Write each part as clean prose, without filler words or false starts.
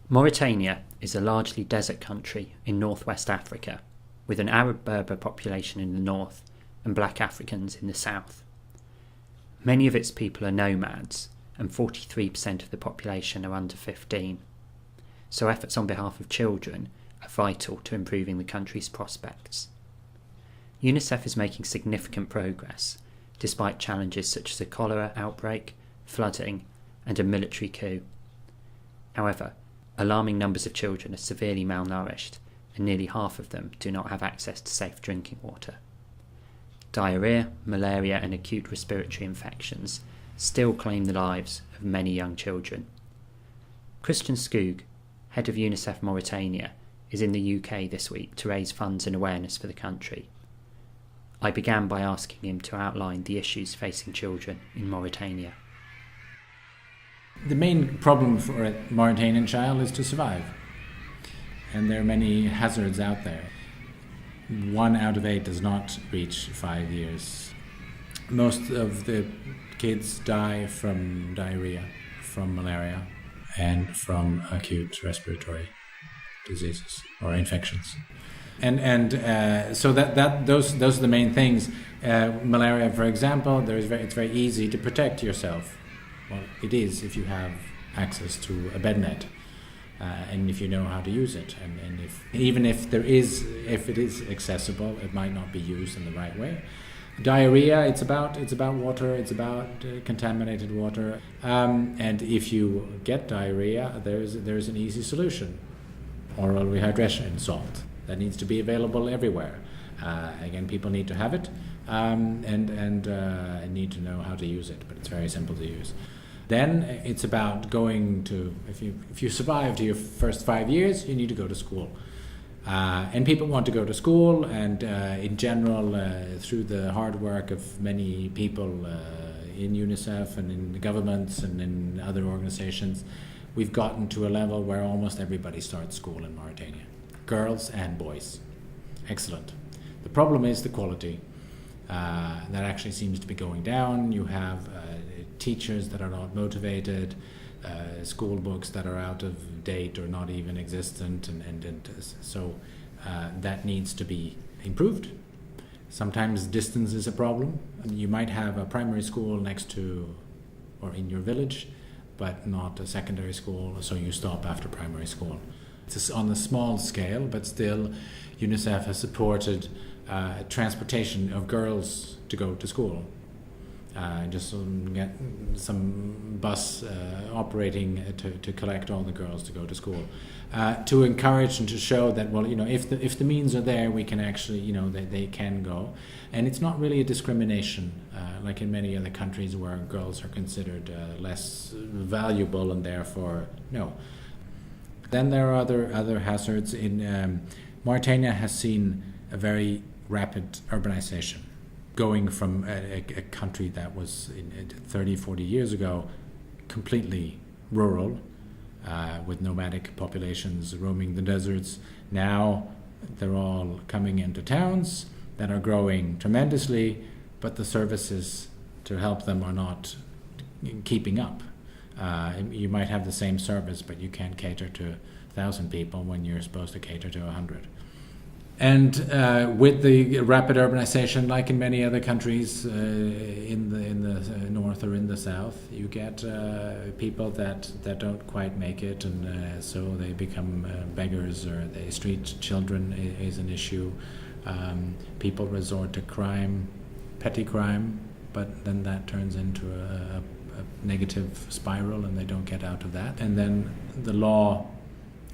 Mauritania is a largely desert country in northwest Africa, with an Arab Berber population in the north and black Africans in the south. Many of its people are nomads, and 43% of the population are under 15. So efforts on behalf of children are vital to improving the country's prospects. UNICEF is making significant progress, despite challenges such as a cholera outbreak, flooding, and a military coup. However, alarming numbers of children are severely malnourished, and nearly half of them do not have access to safe drinking water. Diarrhoea, malaria, and acute respiratory infections still claim the lives of many young children. Christian Skoog, head of UNICEF Mauritania, is in the UK this week to raise funds and awareness for the country. I began by asking him to outline the issues facing children in Mauritania. The main problem for a Mauritanian child is to survive. And there are many hazards out there. 1 out of 8 does not reach 5 years. Most of the kids die from diarrhea, from malaria, and from acute respiratory diseases or infections. So those are the main things. Malaria, for example, it's very easy to protect yourself. Well, it is if you have access to a bed net, and if you know how to use it, and if it is accessible, it might not be used in the right way. Diarrhea, it's about water, it's about contaminated water, and if you get diarrhea, there's an easy solution: oral rehydration, salt. That needs to be available everywhere. Again, people need to have it, and need to know how to use it, but it's very simple to use. Then it's about going to, if you survive to your first 5 years, you need to go to school. And people want to go to school, and in general, through the hard work of many people in UNICEF and in the governments and in other organizations, we've gotten to a level where almost everybody starts school in Mauritania. Girls and boys. Excellent. The problem is the quality. That actually seems to be going down. You have teachers that are not motivated, school books that are out of date or not even existent, and so that needs to be improved. Sometimes distance is a problem. You might have a primary school next to or in your village, but not a secondary school, so you stop after primary school. It's on a small scale, but still UNICEF has supported transportation of girls to go to school. Just get some bus operating to collect all the girls to go to school, to encourage and to show that, well, if the means are there, we can actually, they can go. And it's not really a discrimination like in many other countries where girls are considered less valuable and therefore no. Then there are other hazards. Mauritania has seen a very rapid urbanization, going from a country that was 30, 40 years ago completely rural, with nomadic populations roaming the deserts. Now they're all coming into towns that are growing tremendously, but the services to help them are not keeping up. You might have the same service, but you can't cater to 1,000 people when you're supposed to cater to 100. And with the rapid urbanization, like in many other countries in the north or in the south, you get people that don't quite make it, and so they become beggars, or the street children is an issue. People resort to crime, petty crime, but then that turns into a negative spiral, and they don't get out of that. And then the law,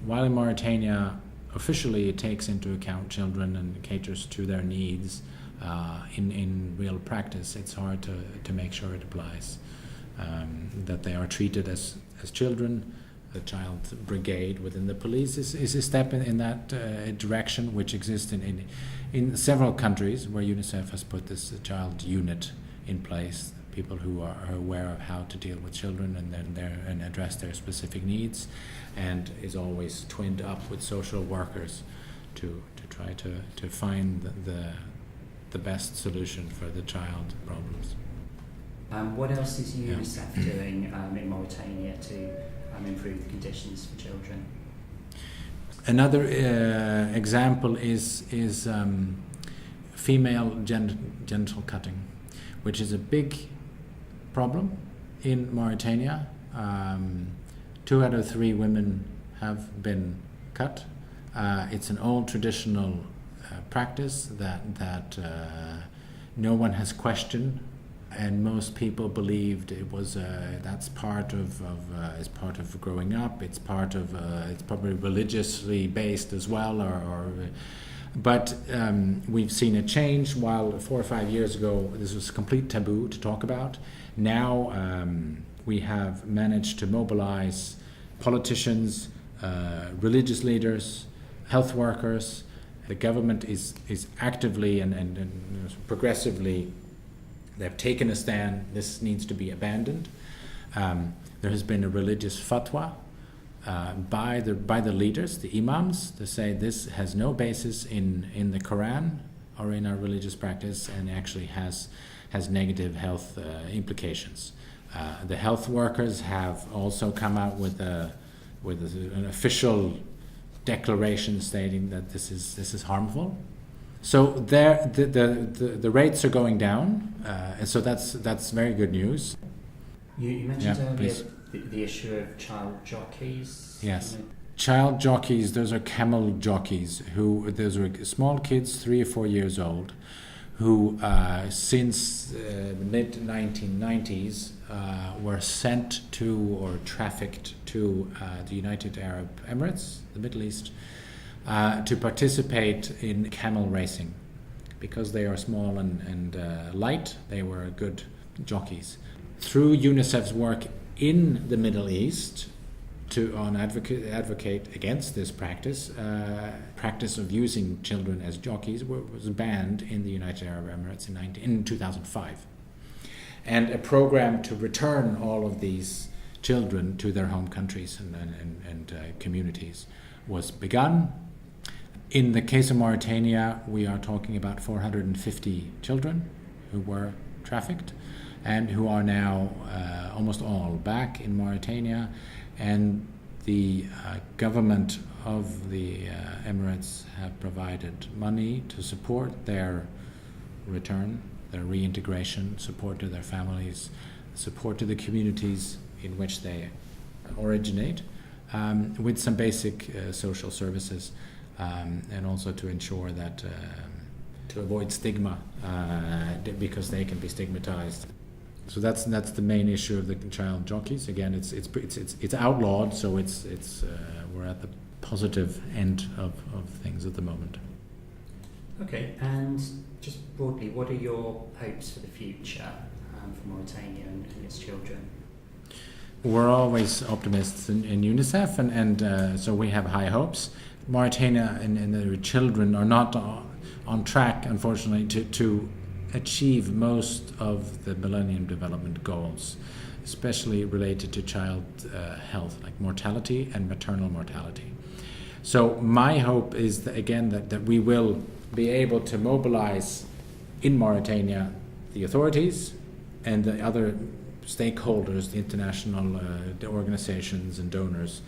while in Mauritania officially it takes into account children and caters to their needs, in real practice it's hard to make sure it applies, that they are treated as children. The child brigade within the police is a step in that direction, which exists in several countries where UNICEF has put this child unit in place, people who are aware of how to deal with children and address their specific needs, and is always twinned up with social workers to try to find the best solution for the child problems. What else is UNICEF doing in Mauritania to improve the conditions for children? Another example is female genital cutting, which is a big problem in Mauritania. 2 out of 3 women have been cut. It's an old traditional practice that no one has questioned, and most people believed it was that's part of is part of growing up. It's part of it's probably religiously based as well, but we've seen a change. While 4 or 5 years ago this was complete taboo to talk about, now we have managed to mobilize politicians, religious leaders, health workers. The government is actively and progressively, they've taken a stand. This needs to be abandoned. There has been a religious fatwa by the leaders, the imams, to say this has no basis in the Quran or in our religious practice, and actually has negative health implications. The health workers have also come out with an official declaration stating that this is harmful. So there, the rates are going down, and so that's very good news. You mentioned earlier the issue of child jockeys. Yes, child jockeys. Those are camel jockeys. Those are small kids, 3 or 4 years old, who since the mid 1990s were sent to or trafficked to the United Arab Emirates, the Middle East, to participate in camel racing. Because they are small and light, they were good jockeys. Through UNICEF's work in the Middle East to advocate against this practice of using children as jockeys was banned in the United Arab Emirates in 2005. And a program to return all of these children to their home countries and communities was begun. In the case of Mauritania, we are talking about 450 children who were trafficked and who are now almost all back in Mauritania. And the government of the Emirates have provided money to support their return, their reintegration, support to their families, support to the communities in which they originate, with some basic social services, and also to ensure that to avoid stigma, because they can be stigmatized. So that's the main issue of the child jockeys. Again, it's outlawed, so it's we're at the positive end of things at the moment. Okay, and just broadly, what are your hopes for the future for Mauritania and its children? We're always optimists in UNICEF, and so we have high hopes. Mauritania and their children are not on track, unfortunately, to achieve most of the Millennium Development Goals, especially related to child health, like mortality and maternal mortality. So my hope is that we will be able to mobilize in Mauritania the authorities and the other stakeholders, the international the organizations and donors,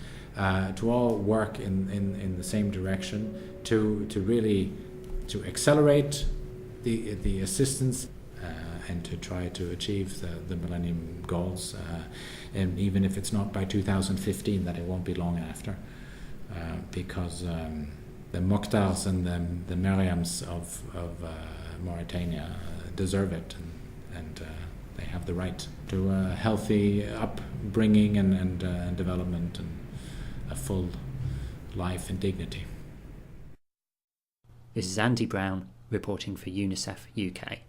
to all work in the same direction to really accelerate the assistance and to try to achieve the Millennium Goals, and even if it's not by 2015, that it won't be long after, because the Mokhtars and the Mariams of Mauritania deserve it, and they have the right to a healthy upbringing and development and a full life and dignity. This is Andy Brown reporting for UNICEF UK.